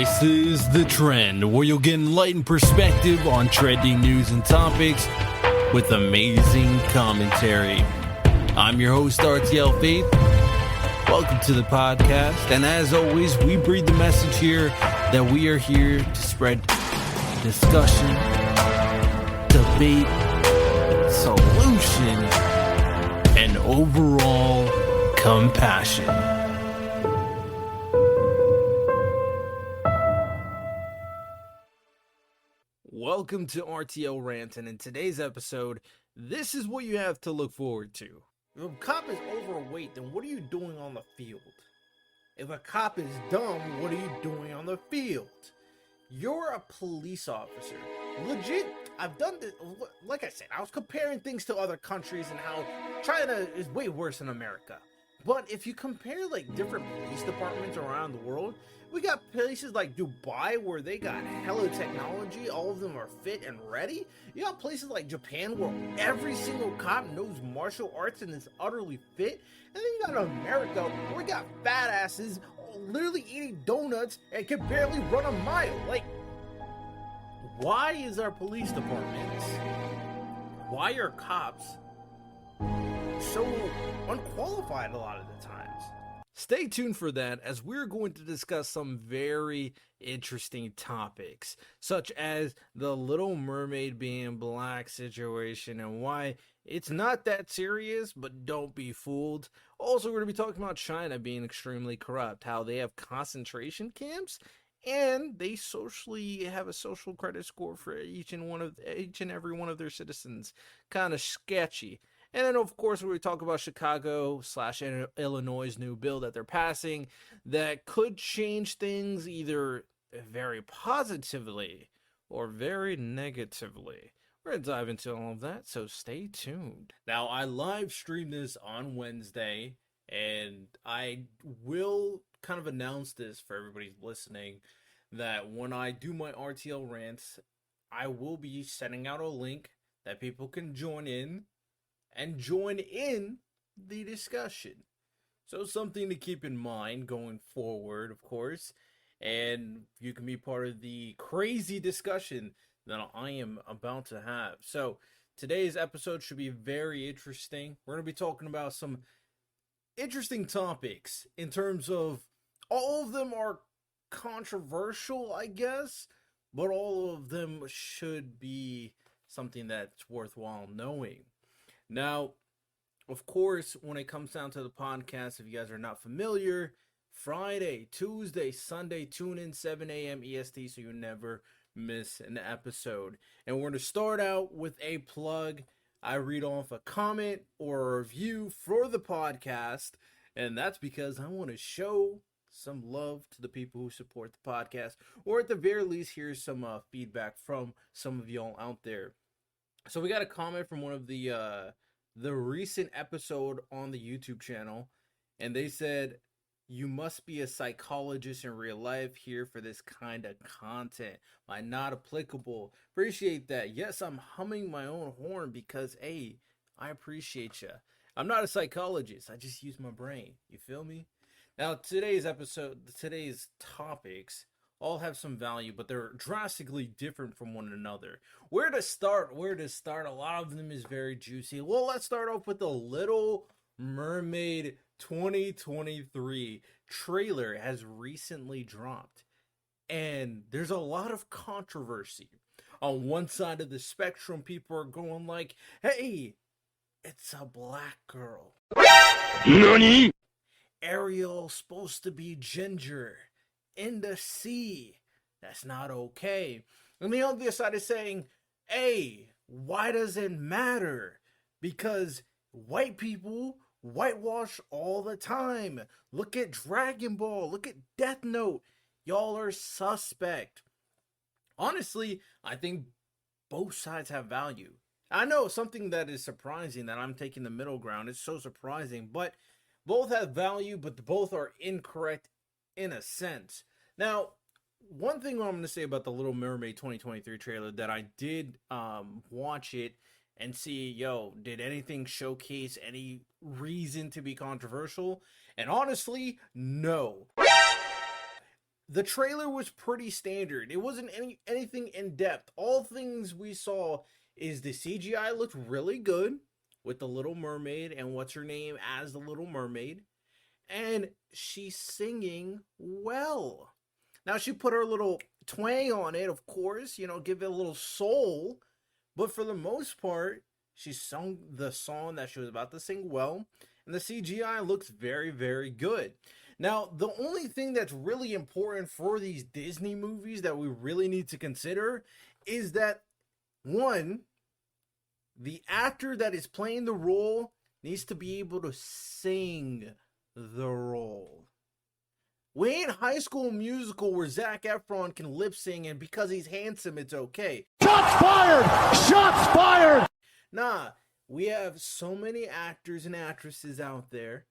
This is The Trend, where you'll get enlightened perspective on trending news and topics with amazing commentary. I'm your host, RTL Faith. Welcome to the podcast, and as always, we breathe the message here that we are here to spread discussion, debate, solution, and overall compassion. Welcome to RTL Rant, and in today's episode, this is what you have to look forward to. If a cop is overweight, then what are you doing on the field? If a cop is dumb, what are you doing on the field? You're a police officer. Legit, I've done this, like I said, I was comparing things to other countries and how China is way worse than America. But if you compare like different police departments around the world, we got places like Dubai where they got hella technology, all of them are fit and ready. You got places like Japan where every single cop knows martial arts and is utterly fit. And then you got America where we got fat asses literally eating donuts and can barely run a mile. Like, why is our police departments, why are cops so unqualified a lot of the times? Stay tuned for that, as we're going to discuss some very interesting topics, such as the Little Mermaid being black situation and why it's not that serious, but don't be fooled. Also, we're going to be talking about China being extremely corrupt, how they have concentration camps, and they socially have a social credit score for each and every one of their citizens. Kind of sketchy. And then, of course, we talk about Chicago/Illinois' new bill that they're passing that could change things either very positively or very negatively. We're going to dive into all of that, so stay tuned. Now, I live streamed this on Wednesday, and I will kind of announce this for everybody listening, that when I do my RTL rants, I will be sending out a link that people can join in the discussion. So something to keep in mind going forward, of course, and you can be part of the crazy discussion that I am about to have. So today's episode should be very interesting. We're going to be talking about some interesting topics in terms of, all of them are controversial, I guess, but all of them should be something that's worthwhile knowing. Now, of course, when it comes down to the podcast, if you guys are not familiar, Friday, Tuesday, Sunday, tune in 7 a.m. EST so you never miss an episode. And we're going to start out with a plug. I read off a comment or a review for the podcast, and that's because I want to show some love to the people who support the podcast, or at the very least, here's some feedback from some of y'all out there. So we got a comment from one of the recent episode on the YouTube channel, and they said, "You must be a psychologist in real life here for this kind of content. My not applicable." Appreciate that. Yes, I'm humming my own horn because, hey, I appreciate you. I'm not a psychologist. I just use my brain. You feel me? Now, today's topics all have some value, but they're drastically different from one another. Where to start? A lot of them is very juicy. Well, let's start off with the Little Mermaid 2023 trailer has recently dropped, and there's a lot of controversy. On one side of the spectrum, people are going like, hey, it's a black girl. NANI? Ariel supposed to be ginger in the sea. That's not okay. And the other side is saying, hey, why does it matter? Because white people whitewash all the time. Look at Dragon Ball. Look at Death Note. Y'all are suspect. Honestly, I think both sides have value. I know something that is surprising, that I'm taking the middle ground. It's so surprising, but both have value, but both are incorrect in a sense. Now, one thing I'm going to say about the Little Mermaid 2023 trailer, that I did watch it and see, did anything showcase any reason to be controversial? And honestly, no. the trailer was pretty standard. It wasn't anything in depth. All things we saw is the CGI looked really good with the Little Mermaid and what's her name as the Little Mermaid, and she's singing well. Now she put her little twang on it, of course, give it a little soul, but for the most part, she sung the song that she was about to sing well, and the CGI looks very, very good. Now, the only thing that's really important for these Disney movies that we really need to consider is that, one, the actor that is playing the role needs to be able to sing the role. We ain't High School Musical where Zac Efron can lip sing and because he's handsome, it's okay. Shots fired! Shots fired! Nah, we have so many actors and actresses out there.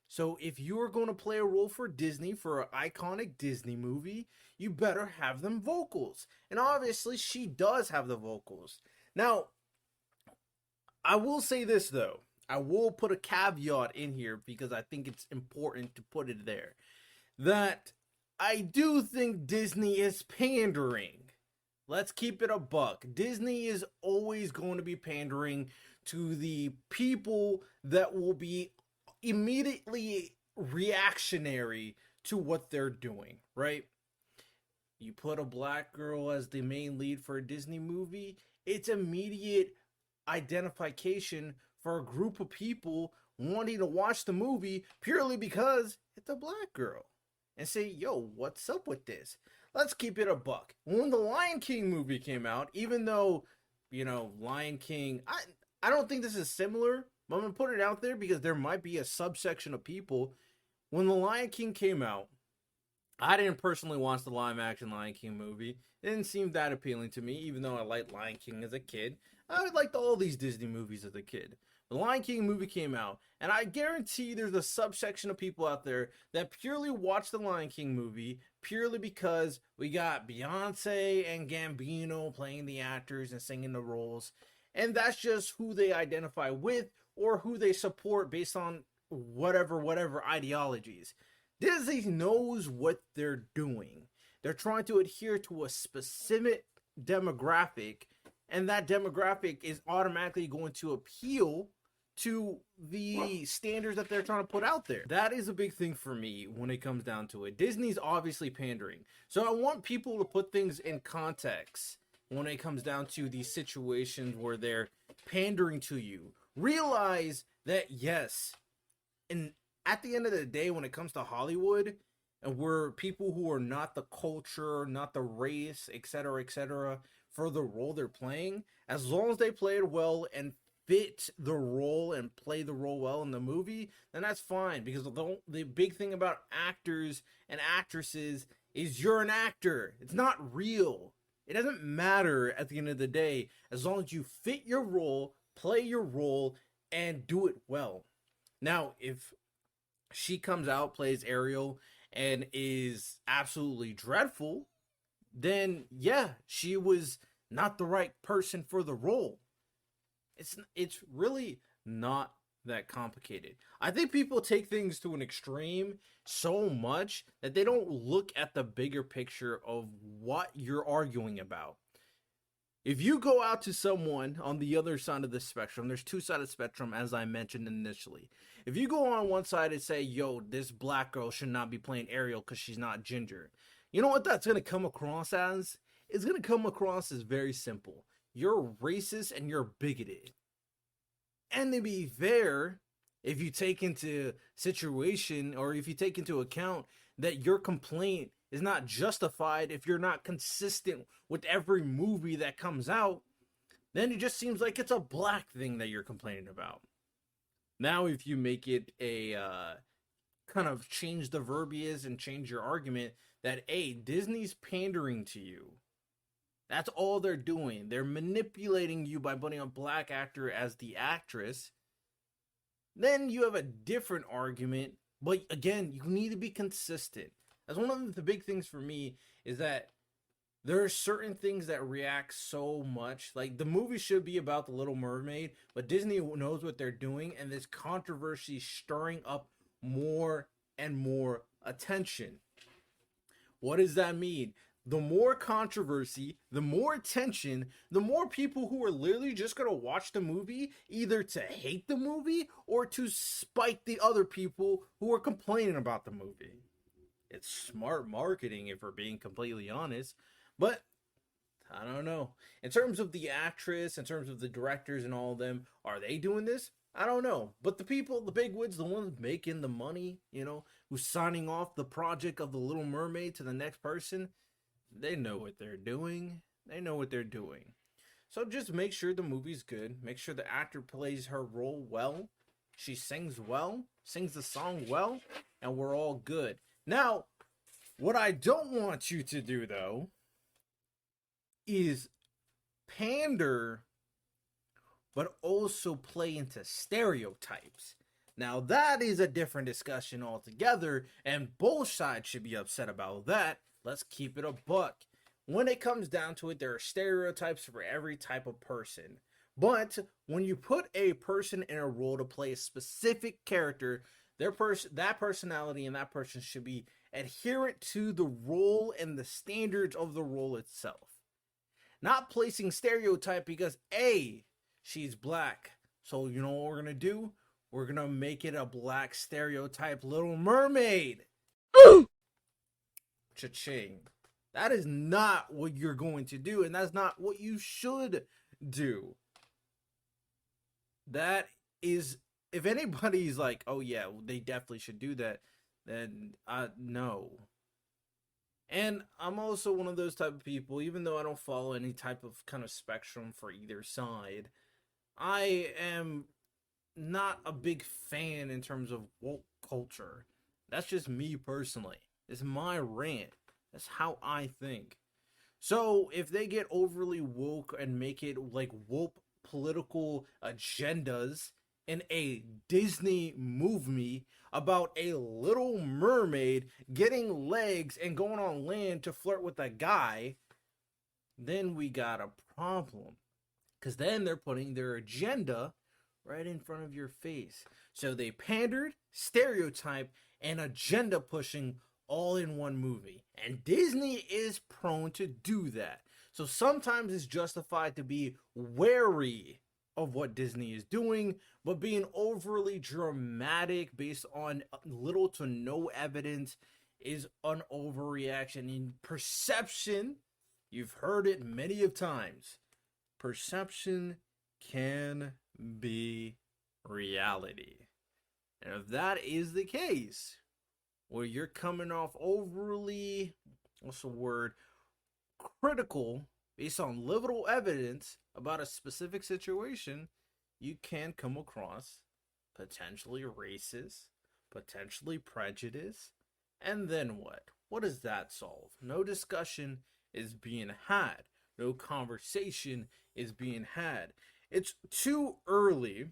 So if you are going to play a role for Disney, for an iconic Disney movie, you better have them vocals. And obviously, she does have the vocals. Now, I will say this, though. I will put a caveat in here because I think it's important to put it there. That I do think Disney is pandering. Let's keep it a buck. Disney is always going to be pandering to the people that will be immediately reactionary to what they're doing, right? You put a black girl as the main lead for a Disney movie, it's immediate identification for a group of people wanting to watch the movie purely because it's a black girl. And say, yo, what's up with this? Let's keep it a buck. When the Lion King movie came out, even though, Lion King, I don't think this is similar, but I'm going to put it out there because there might be a subsection of people. When the Lion King came out, I didn't personally watch the live action Lion King movie. It didn't seem that appealing to me, even though I liked Lion King as a kid. I liked all these Disney movies as a kid. The Lion King movie came out, and I guarantee there's a subsection of people out there that purely watch the Lion King movie purely because we got Beyonce and Gambino playing the actors and singing the roles, and that's just who they identify with or who they support based on whatever ideologies. Disney knows what they're doing. They're trying to adhere to a specific demographic, and that demographic is automatically going to appeal to the standards that they're trying to put out there. That is a big thing for me when it comes down to it. Disney's obviously pandering. So I want people to put things in context when it comes down to these situations where they're pandering to you. Realize that, yes, and at the end of the day, when it comes to Hollywood, and we're people who are not the culture, not the race, etc., for the role they're playing, as long as they play it well and fit the role and play the role well in the movie, then that's fine. Because the big thing about actors and actresses is you're an actor. It's not real. It doesn't matter at the end of the day, as long as you fit your role, play your role, and do it well. Now, if she comes out, plays Ariel, and is absolutely dreadful, then yeah, she was not the right person for the role. It's really not that complicated. I think people take things to an extreme so much that they don't look at the bigger picture of what you're arguing about. If you go out to someone on the other side of the spectrum, there's two sides of the spectrum, as I mentioned initially. If you go on one side and say, yo, this black girl should not be playing Ariel because she's not ginger, you know what that's going to come across as? It's going to come across as very simple. You're racist and you're bigoted. And to be fair, if you take into situation or if you take into account that your complaint is not justified if you're not consistent with every movie that comes out, then it just seems like it's a black thing that you're complaining about. Now, if you make it a kind of change the verbiage and change your argument that, hey, Disney's pandering to you. That's all they're doing. They're manipulating you by putting a black actor as the actress. Then you have a different argument. But again, you need to be consistent. That's one of the big things for me is that there are certain things that react so much. Like, the movie should be about the Little Mermaid, but Disney knows what they're doing, and this controversy is stirring up more and more attention. What does that mean? The more controversy, the more attention, the more people who are literally just going to watch the movie either to hate the movie or to spite the other people who are complaining about the movie. It's smart marketing if we're being completely honest, but I don't know. In terms of the actress, in terms of the directors and all of them, are they doing this? I don't know. But the people, the bigwigs, the ones making the money, who's signing off the project of the Little Mermaid to the next person, they know what they're doing. They know what they're doing. So just make sure the movie's good. Make sure the actor plays her role well. She sings well, sings the song well, and we're all good. Now, what I don't want you to do, though, is pander, but also play into stereotypes. Now, that is a different discussion altogether, and both sides should be upset about that. Let's keep it a buck. When it comes down to it, there are stereotypes for every type of person. But when you put a person in a role to play a specific character, that personality and that person should be adherent to the role and the standards of the role itself. Not placing stereotype because, A, she's black. So you know what we're going to do? We're going to make it a black stereotype Little Mermaid. Cha-ching. That is not what you're going to do, and that's not what you should do. That is, if anybody's like, oh yeah, they definitely should do that, then no. And I'm also one of those type of people, even though I don't follow any type of kind of spectrum for either side, I am not a big fan in terms of woke culture. That's just me personally. It's my rant. That's how I think. So if they get overly woke and make it like woke political agendas in a Disney movie about a Little Mermaid getting legs and going on land to flirt with a guy, then we got a problem. Because then they're putting their agenda right in front of your face. So they pandered, stereotype, and agenda pushing all in one movie. And Disney is prone to do that. So sometimes it's justified to be wary of what Disney is doing, but being overly dramatic based on little to no evidence is an overreaction. In perception, you've heard it many of times, perception can be reality. And if that is the case, where you're coming off overly, critical based on little evidence about a specific situation, you can come across potentially racist, potentially prejudiced, and then what? What does that solve? No discussion is being had. No conversation is being had. It's too early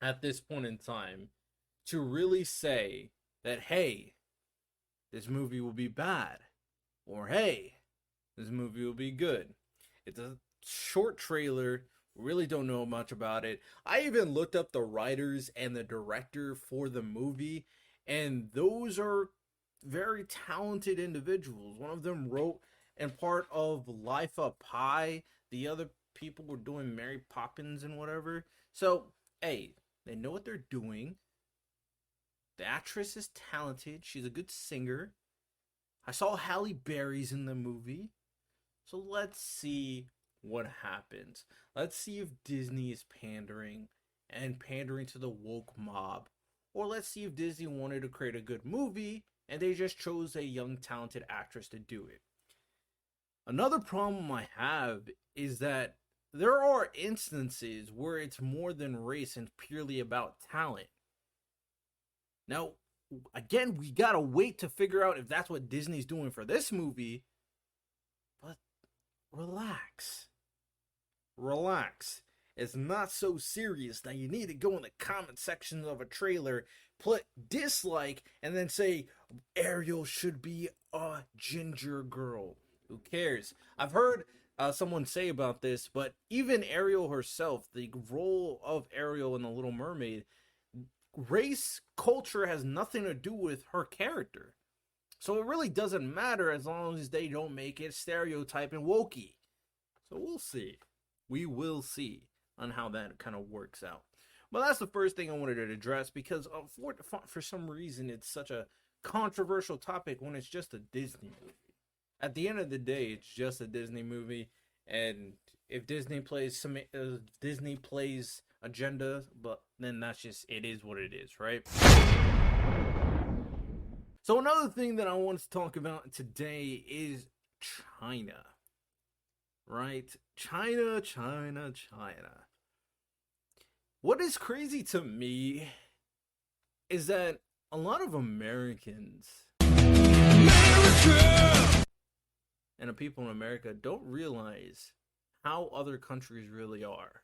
at this point in time to really say that, hey, this movie will be bad, or hey, this movie will be good. It's a short trailer. We really don't know much about it. I even looked up the writers and the director for the movie, and those are very talented individuals. One of them wrote and part of Life of Pi. The other people were doing Mary Poppins and whatever. So, hey, they know what they're doing. The actress is talented. She's a good singer. I saw Halle Berry's in the movie. So let's see what happens. Let's see if Disney is pandering to the woke mob. Or let's see if Disney wanted to create a good movie and they just chose a young talented actress to do it. Another problem I have is that there are instances where it's more than race and purely about talent. Now, again, we gotta wait to figure out if that's what Disney's doing for this movie. But relax. It's not so serious. Now you need to go in the comment section of a trailer, put dislike, and then say Ariel should be a ginger girl. Who cares? I've heard someone say about this, but even Ariel herself, the role of Ariel in The Little Mermaid, race, culture has nothing to do with her character. So it really doesn't matter as long as they don't make it stereotype and wokey. So we'll see. We will see on how that kind of works out. But that's the first thing I wanted to address because for some reason it's such a controversial topic when it's just a Disney movie. At the end of the day, it's just a Disney movie, and if Disney plays agenda, but then that's just, it is what it is, right? So another thing that I want to talk about today is China. Right? China. What is crazy to me is that a lot of Americans and the people in America don't realize how other countries really are.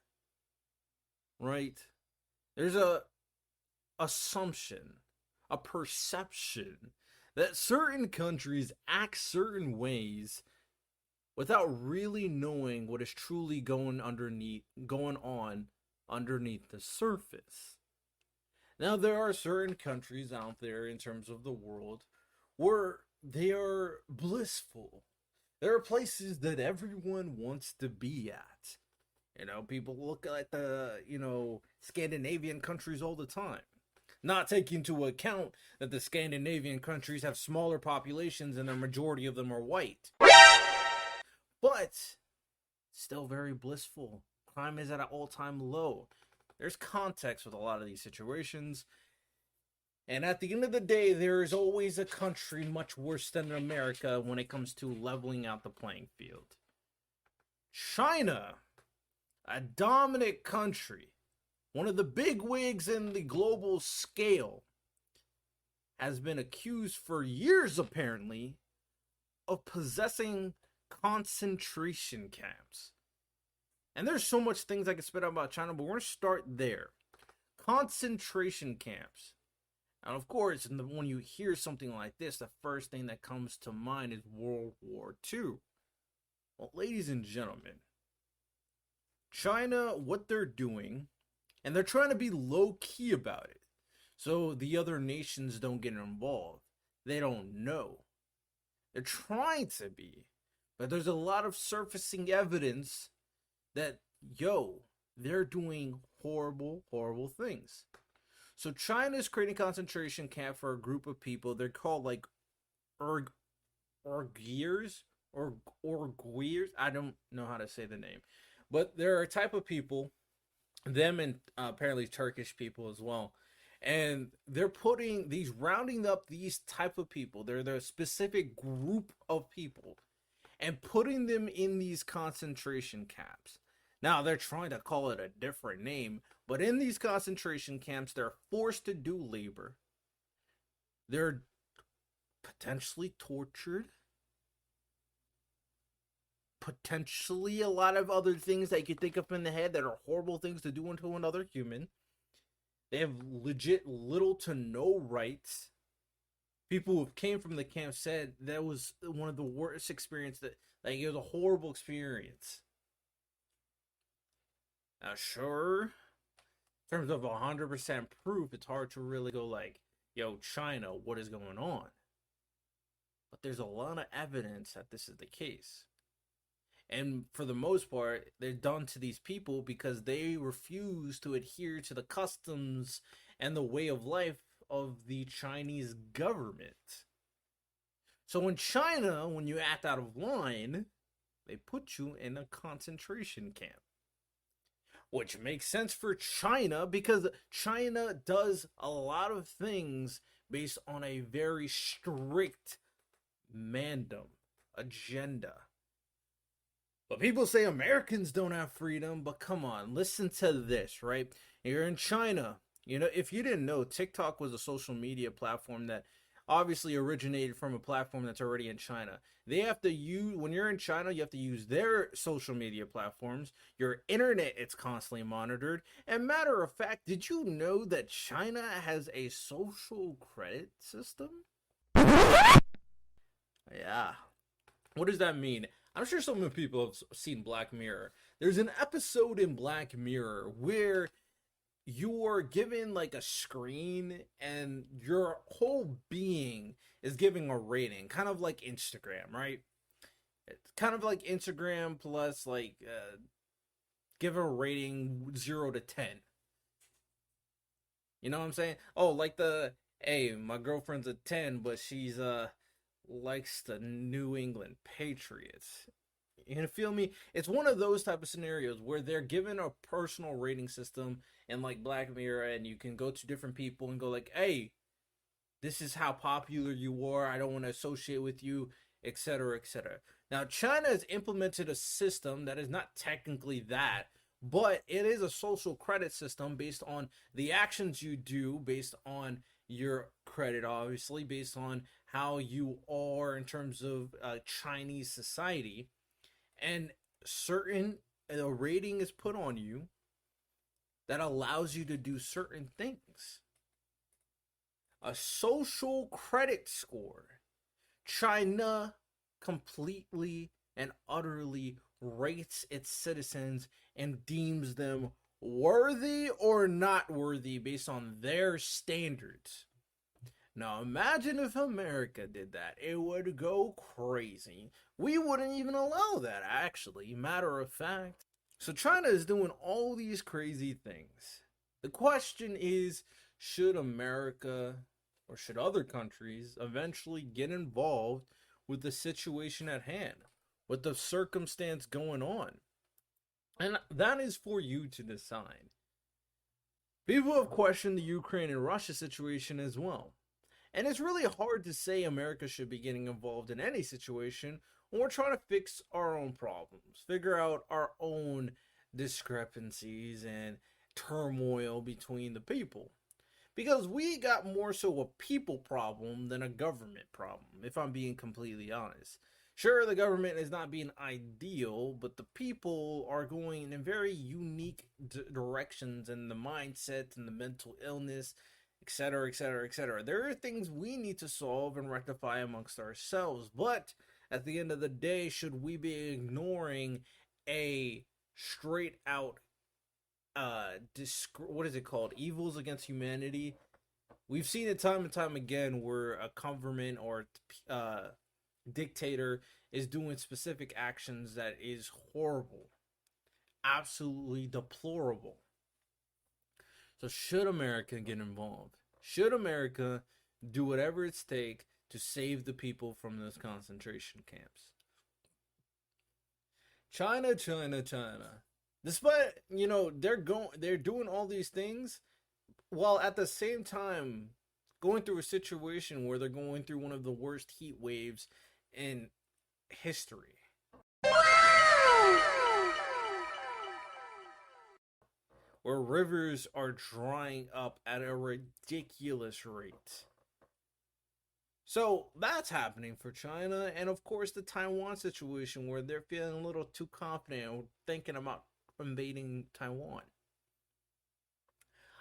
Right? There's a assumption, a perception that certain countries act certain ways without really knowing what is truly going on underneath the surface. Now, there are certain countries out there in terms of the world where they are blissful. There are places that everyone wants to be at. You know, people look at the, Scandinavian countries all the time. Not taking into account that the Scandinavian countries have smaller populations and the majority of them are white. But still very blissful. Crime is at an all-time low. There's context with a lot of these situations. And at the end of the day, there is always a country much worse than America when it comes to leveling out the playing field. China, a dominant country, one of the big wigs in the global scale, has been accused for years, apparently, of possessing concentration camps. And there's so much things I can spit out about China, but we're going to start there. Concentration camps. And of course, when you hear something like this, the first thing that comes to mind is World War II. Well, ladies and gentlemen, China, what they're doing, and they're trying to be low-key about it, so the other nations don't get involved. They don't know. They're trying to be, but there's a lot of surfacing evidence that, they're doing horrible, horrible things. So China is creating a concentration camp for a group of people. They're called like Uyghurs. I don't know how to say the name. But they're a type of people, them and apparently Turkish people as well. And they're rounding up these type of people. They're the specific group of people and putting them in these concentration camps. Now, they're trying to call it a different name, but in these concentration camps, they're forced to do labor. They're potentially tortured. Potentially a lot of other things that you could think of in the head that are horrible things to do to another human. They have legit little to no rights. People who came from the camp said that was one of the worst experiences. It was a horrible experience. Now, sure, in terms of 100% proof, it's hard to really go China, what is going on? But there's a lot of evidence that this is the case. And for the most part, they're done to these people because they refuse to adhere to the customs and the way of life of the Chinese government. So in China, when you act out of line, they put you in a concentration camp. Which makes sense for China because China does a lot of things based on a very strict agenda. But people say Americans don't have freedom, but come on, listen to this, right? You're in China. If you didn't know, TikTok was a social media platform that obviously originated from a platform that's already in China. When you're in China, you have to use their social media platforms. Your internet is constantly monitored. And matter of fact, did you know that China has a social credit system? Yeah. What does that mean? I'm sure some of people have seen Black Mirror. There's an episode in Black Mirror where you are given like a screen and your whole being is giving a rating, kind of like Instagram, right? It's kind of like Instagram plus like give a rating 0 to 10. You know what I'm saying? Oh, like the hey, my girlfriend's a 10, but she's likes the New England Patriots. You feel me? It's one of those type of scenarios where they're given a personal rating system and like Black Mirror, and you can go to different people and go like, "Hey, this is how popular you are. I don't want to associate with you, etc., etc." Now, China has implemented a system that is not technically that, but it is a social credit system based on the actions you do, based on your credit, obviously, based on how you are in terms of Chinese society, and certain a rating is put on you that allows you to do certain things. A social credit score. China completely and utterly rates its citizens and deems them worthy or not worthy based on their standards. Now imagine if America did that. It would go crazy. We wouldn't even allow that, actually, matter of fact. So China is doing all these crazy things. The question is, should America or should other countries eventually get involved with the situation at hand, with the circumstance going on? And that is for you to decide. People have questioned the Ukraine and Russia situation as well. And it's really hard to say America should be getting involved in any situation when we're trying to fix our own problems, figure out our own discrepancies and turmoil between the people. Because we got more so a people problem than a government problem, if I'm being completely honest. Sure, the government is not being ideal, but the people are going in very unique directions, and the mindset and the mental illness, etc., etc., etc. There are things we need to solve and rectify amongst ourselves, but at the end of the day, should we be ignoring a straight out what is it called, evils against humanity? We've seen it time and time again where a government or dictator is doing specific actions that is horrible, absolutely deplorable. So should America get involved? Should America do whatever it's take to save the people from those concentration camps? China, China, China. Despite, they're doing all these things while at the same time going through a situation where they're going through one of the worst heat waves in history. Where rivers are drying up at a ridiculous rate. So that's happening for China, and of course the Taiwan situation where they're feeling a little too confident thinking about invading Taiwan.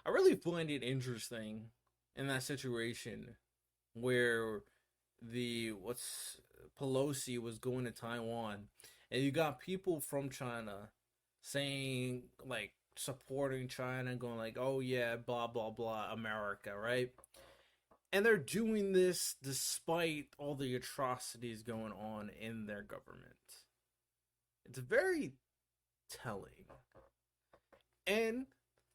I really find it interesting in that situation where Pelosi was going to Taiwan, and you got people from China saying, like, supporting China, going like, oh yeah, blah blah blah, America, right? And they're doing this despite all the atrocities going on in their government. It's very telling. And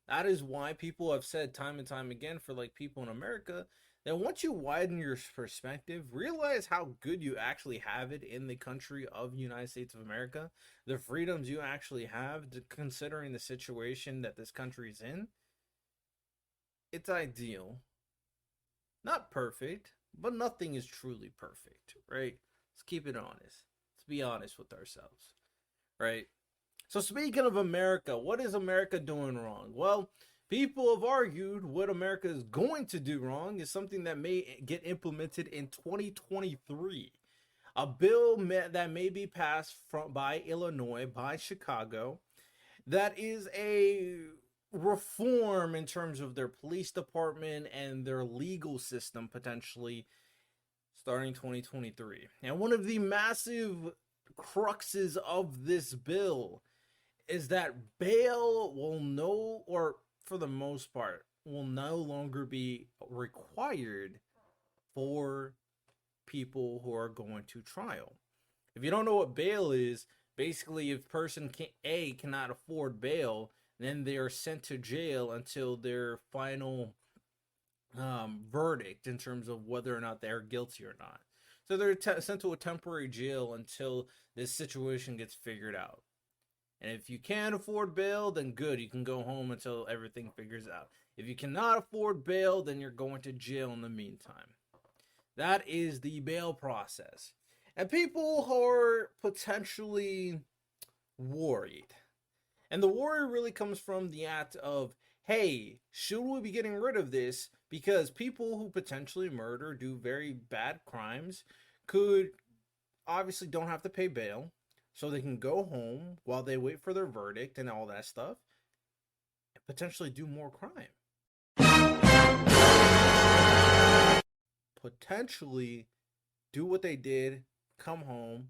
that is why people have said time and time again, for like people in America, that once you widen your perspective, realize how good you actually have it in the country of the United States of America, the freedoms you actually have, considering the situation that this country is in. It's ideal. Not perfect, but nothing is truly perfect, right? Let's keep it honest. Let's be honest with ourselves, right? So speaking of America, what is America doing wrong? Well, people have argued what America is going to do wrong is something that may get implemented in 2023. A bill that may be passed by Illinois, by Chicago, that is a reform in terms of their police department and their legal system, potentially starting 2023. And one of the massive cruxes of this bill is that bail will for the most part, will no longer be required for people who are going to trial. If you don't know what bail is, basically if person cannot afford bail, then they are sent to jail until their final verdict in terms of whether or not they're guilty or not. So they're sent to a temporary jail until this situation gets figured out. And if you can't afford bail, then good, you can go home until everything figures out. If you cannot afford bail, then you're going to jail in the meantime. That is the bail process. And people are potentially worried. And the worry really comes from the act of, hey, should we be getting rid of this? Because people who potentially murder, do very bad crimes, could obviously don't have to pay bail, so they can go home while they wait for their verdict and all that stuff, and potentially do more crime. Potentially do what they did, come home,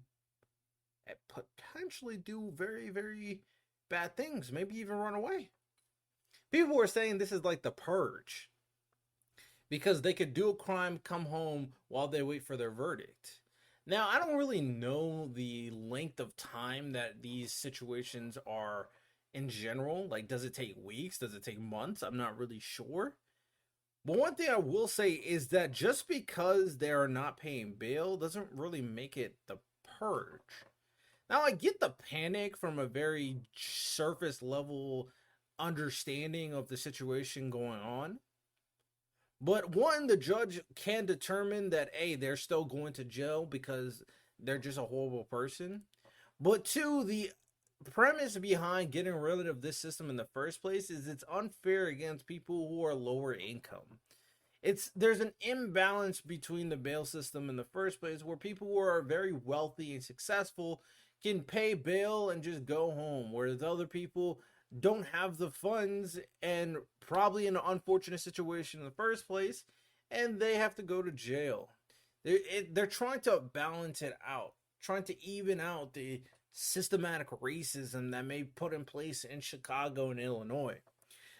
and potentially do very, very bad things, maybe even run away. People were saying this is like the purge, because they could do a crime, come home while they wait for their verdict. Now, I don't really know the length of time that these situations are in general. Like, does it take weeks? Does it take months? I'm not really sure. But one thing I will say is that just because they are not paying bail doesn't really make it the purge. Now, I get the panic from a very surface level understanding of the situation going on. But one, the judge can determine that, A, they're still going to jail because they're just a horrible person. But two, the premise behind getting rid of this system in the first place is it's unfair against people who are lower income. There's an imbalance between the bail system in the first place, where people who are very wealthy and successful can pay bail and just go home, whereas other people don't have the funds and probably in an unfortunate situation in the first place, and they have to go to jail. They're trying to balance it out, trying to even out the systematic racism that may put in place in Chicago and Illinois.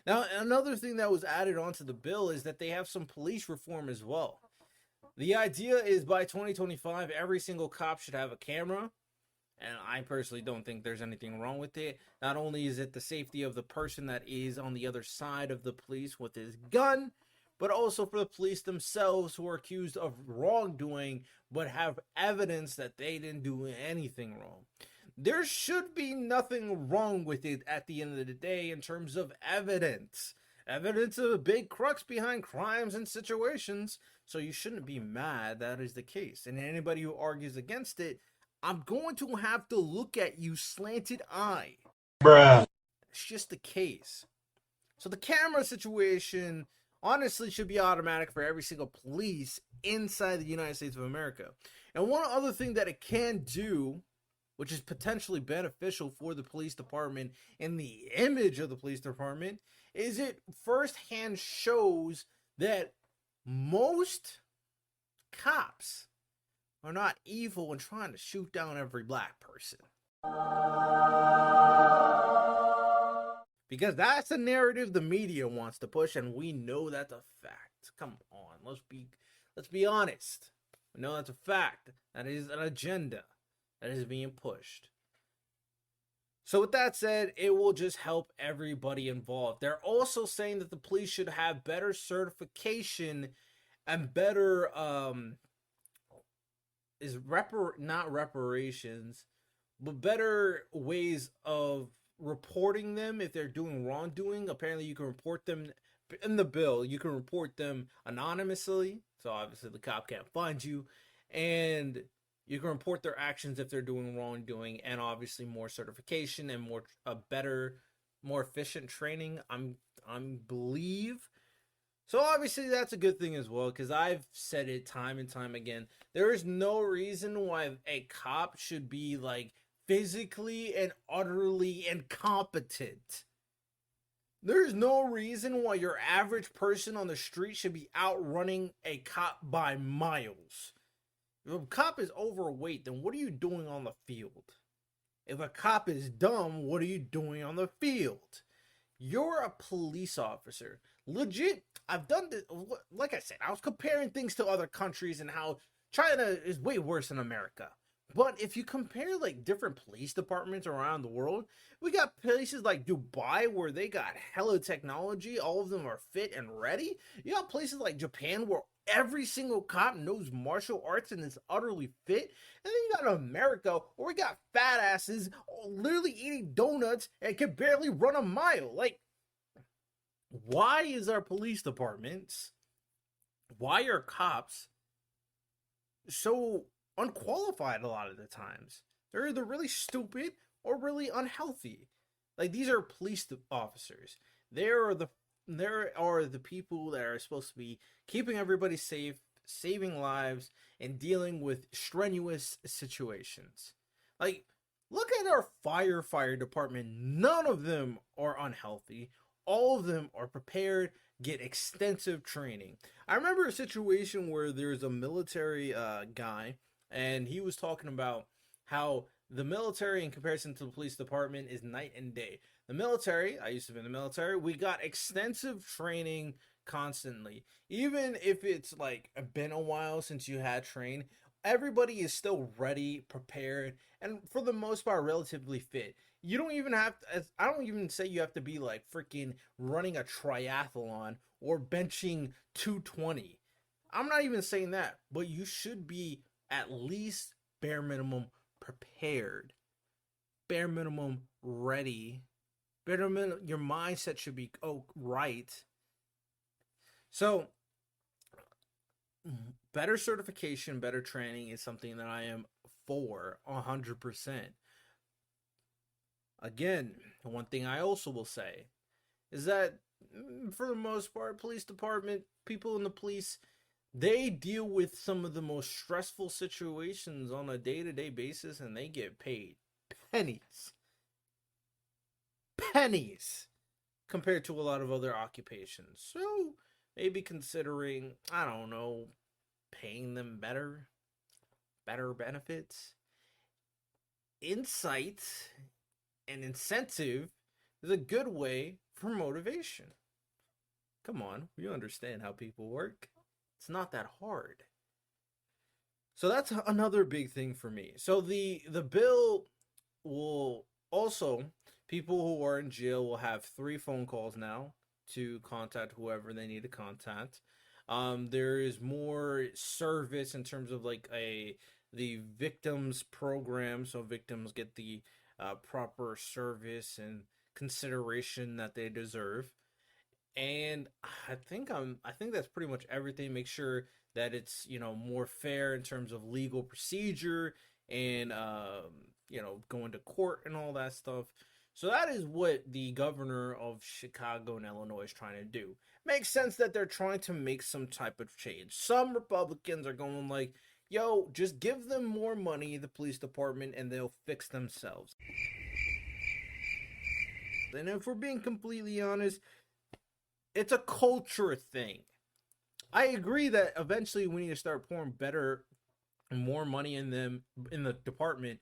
Now, another thing that was added onto the bill is that they have some police reform as well. The idea is by 2025, every single cop should have a camera. And I personally don't think there's anything wrong with it. Not only is it the safety of the person that is on the other side of the police with his gun, but also for the police themselves who are accused of wrongdoing, but have evidence that they didn't do anything wrong. There should be nothing wrong with it at the end of the day in terms of evidence. Evidence is a big crux behind crimes and situations, so you shouldn't be mad that is the case. And anybody who argues against it, I'm going to have to look at you slanted eye. Bruh. It's just the case. So the camera situation honestly should be automatic for every single police inside the United States of America. And one other thing that it can do, which is potentially beneficial for the police department and the image of the police department, is it firsthand shows that most cops are not evil and trying to shoot down every black person. Because that's the narrative the media wants to push, and we know that's a fact. Come on, let's be honest. We know that's a fact. That is an agenda that is being pushed. So with that said, it will just help everybody involved. They're also saying that the police should have better certification and better not reparations, but better ways of reporting them if they're doing wrongdoing. Apparently you can report them in the bill. You can report them anonymously, so obviously the cop can't find you, and you can report their actions if they're doing wrongdoing, and obviously more certification and more efficient training. I'm believe. So obviously that's a good thing as well, because I've said it time and time again. There is no reason why a cop should be like physically and utterly incompetent. There's no reason why your average person on the street should be outrunning a cop by miles. If a cop is overweight, then what are you doing on the field? If a cop is dumb, what are you doing on the field? You're a police officer. Legit, I've done this. Like I said, I was comparing things to other countries and how China is way worse than America. But if you compare like different police departments around the world, we got places like Dubai where they got hella technology. All of them are fit and ready. You got places like Japan where every single cop knows martial arts and is utterly fit. And then you got America where we got fat asses literally eating donuts and can barely run a mile. Like, why is our police departments, why are cops so unqualified a lot of the times? They're either really stupid or really unhealthy. Like, these are police officers. There are the people that are supposed to be keeping everybody safe, saving lives, and dealing with strenuous situations. Like, look at our fire department. None of them are unhealthy. All of them are prepared, get extensive training. I remember a situation where there's a military guy, and he was talking about how the military in comparison to the police department is night and day. The military, I used to be in the military, we got extensive training constantly. Even if it's like been a while since you had trained, everybody is still ready, prepared, and for the most part relatively fit. You don't even have to, I don't even say you have to be like freaking running a triathlon or benching 220. I'm not even saying that, but you should be at least bare minimum prepared, bare minimum ready, bare minimum your mindset should be right. So better certification, better training is something that I am for 100%. Again, one thing I also will say is that for the most part, police department, people in the police, they deal with some of the most stressful situations on a day-to-day basis, and they get paid pennies. Pennies compared to a lot of other occupations. So maybe considering, I don't know, paying them better benefits. Insight and incentive is a good way for motivation. Come on, we understand how people work. It's not that hard. So that's another big thing for me. So the bill will also, people who are in jail will have 3 phone calls now to contact whoever they need to contact. There is more service in terms of like the victims program, so victims get the proper service and consideration that they deserve. And I think that's pretty much everything. Make sure that it's, more fair in terms of legal procedure and going to court and all that stuff. So that is what the governor of Chicago and Illinois is trying to do. Makes sense that they're trying to make some type of change. Some Republicans are going like, yo, just give them more money, the police department, and they'll fix themselves. And if we're being completely honest, it's a culture thing. I agree that eventually we need to start pouring better and more money in them, in the department,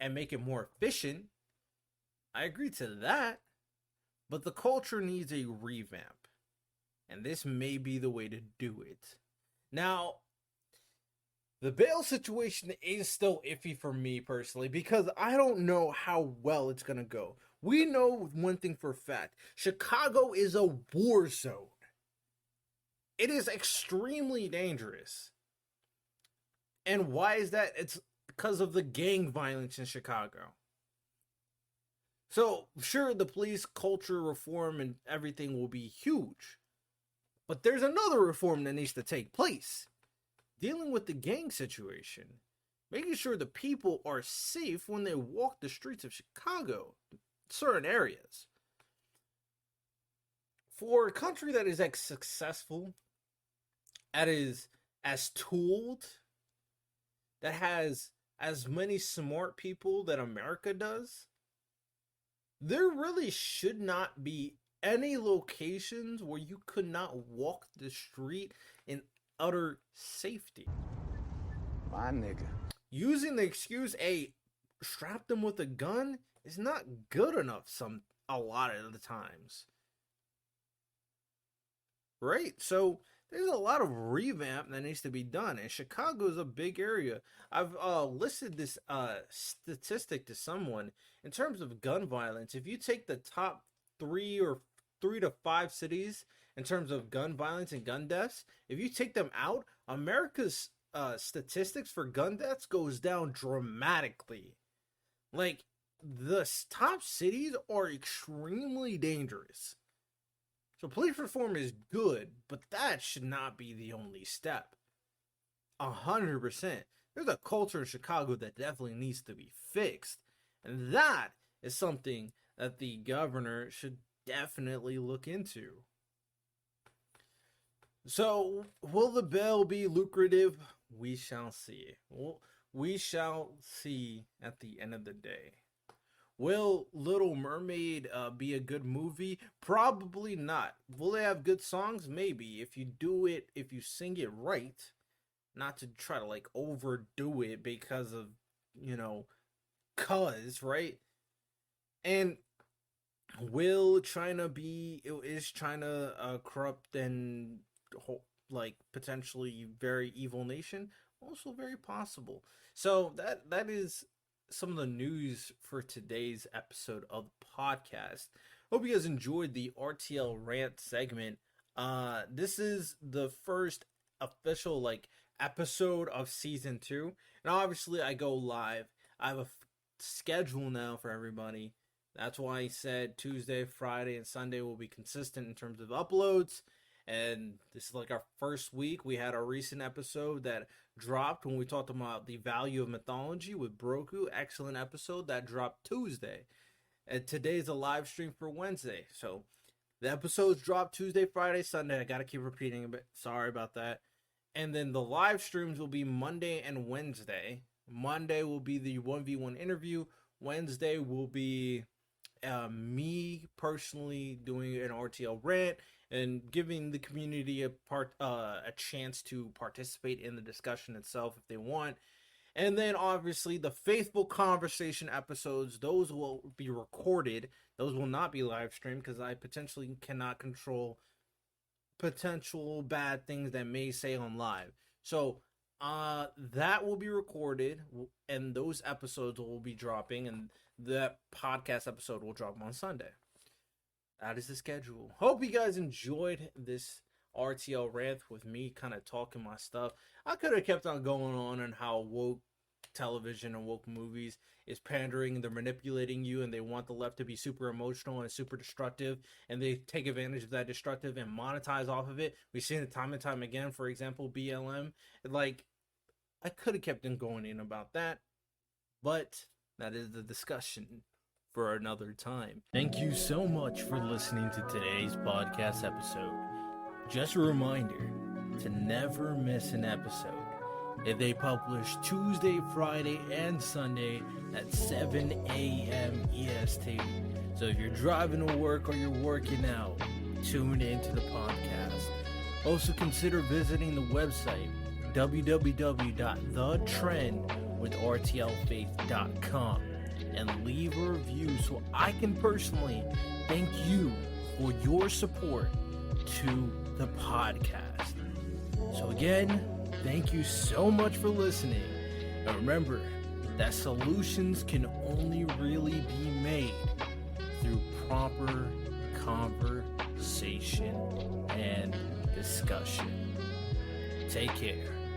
and make it more efficient. I agree to that. But the culture needs a revamp. And this may be the way to do it. Now, the bail situation is still iffy for me personally because I don't know how well it's going to go. We know one thing for a fact. Chicago is a war zone. It is extremely dangerous. And why is that? It's because of the gang violence in Chicago. So, sure, the police culture reform and everything will be huge. But there's another reform that needs to take place. Dealing with the gang situation. Making sure the people are safe when they walk the streets of Chicago. Certain areas. For a country that is as successful, that is as tooled, that has as many smart people that America does, there really should not be any locations where you could not walk the street in utter safety. My nigga. Using the excuse, hey, strap them with a gun is not good enough a lot of the times. right? So there's a lot of revamp that needs to be done, and Chicago is a big area. I've listed this statistic to someone in terms of gun violence. If you take the top 3 to 5 cities in terms of gun violence and gun deaths, if you take them out, America's statistics for gun deaths goes down dramatically. Like, the top cities are extremely dangerous. So police reform is good, but that should not be the only step. 100%. There's a culture in Chicago that definitely needs to be fixed. And that is something that the governor should definitely look into. So, will the bail be lucrative? We shall see. We shall see at the end of the day. Will Little Mermaid be a good movie? Probably not. Will they have good songs? Maybe. If you sing it right, not to try to like overdo it because of, right? And is China corrupt and like potentially very evil nation? Also very possible. So that is some of the news for today's episode of the podcast. Hope you guys enjoyed the RTL rant segment. This is the first official episode of season 2, and obviously I go live. I have a schedule now for everybody. That's why I said Tuesday, Friday, and Sunday will be consistent in terms of uploads. And this is our first week. We had our recent episode that dropped when we talked about the value of mythology with Broku. Excellent episode that dropped Tuesday. And today's a live stream for Wednesday. So the episodes drop Tuesday, Friday, Sunday. I got to keep repeating a bit. Sorry about that. And then the live streams will be Monday and Wednesday. Monday will be the 1v1 interview. Wednesday will be me personally doing an RTL rant and giving the community a chance to participate in the discussion itself if they want. And then obviously the faithful conversation episodes, those will be recorded. Those will not be live streamed because I potentially cannot control potential bad things that may say on live. So that will be recorded, and those episodes will be dropping, and that podcast episode will drop on Sunday. That is the schedule. Hope you guys enjoyed this RTL rant with me kind of talking my stuff. I could have kept on going on and how woke television and woke movies is pandering, and they're manipulating you, and they want the left to be super emotional and super destructive, and they take advantage of that destructive and monetize off of it. We've seen it time and time again. For example, BLM. I could have kept on going in about that, but that is the discussion for another time. Thank you so much for listening to today's podcast episode. Just a reminder to never miss an episode. If they publish Tuesday, Friday, and Sunday at 7 a.m. EST. So if you're driving to work or you're working out, tune into the podcast. Also consider visiting the website www.thetrendwithrtlfaith.com and leave a review so I can personally thank you for your support to the podcast. So again, thank you so much for listening. And remember that solutions can only really be made through proper conversation and discussion. Take care.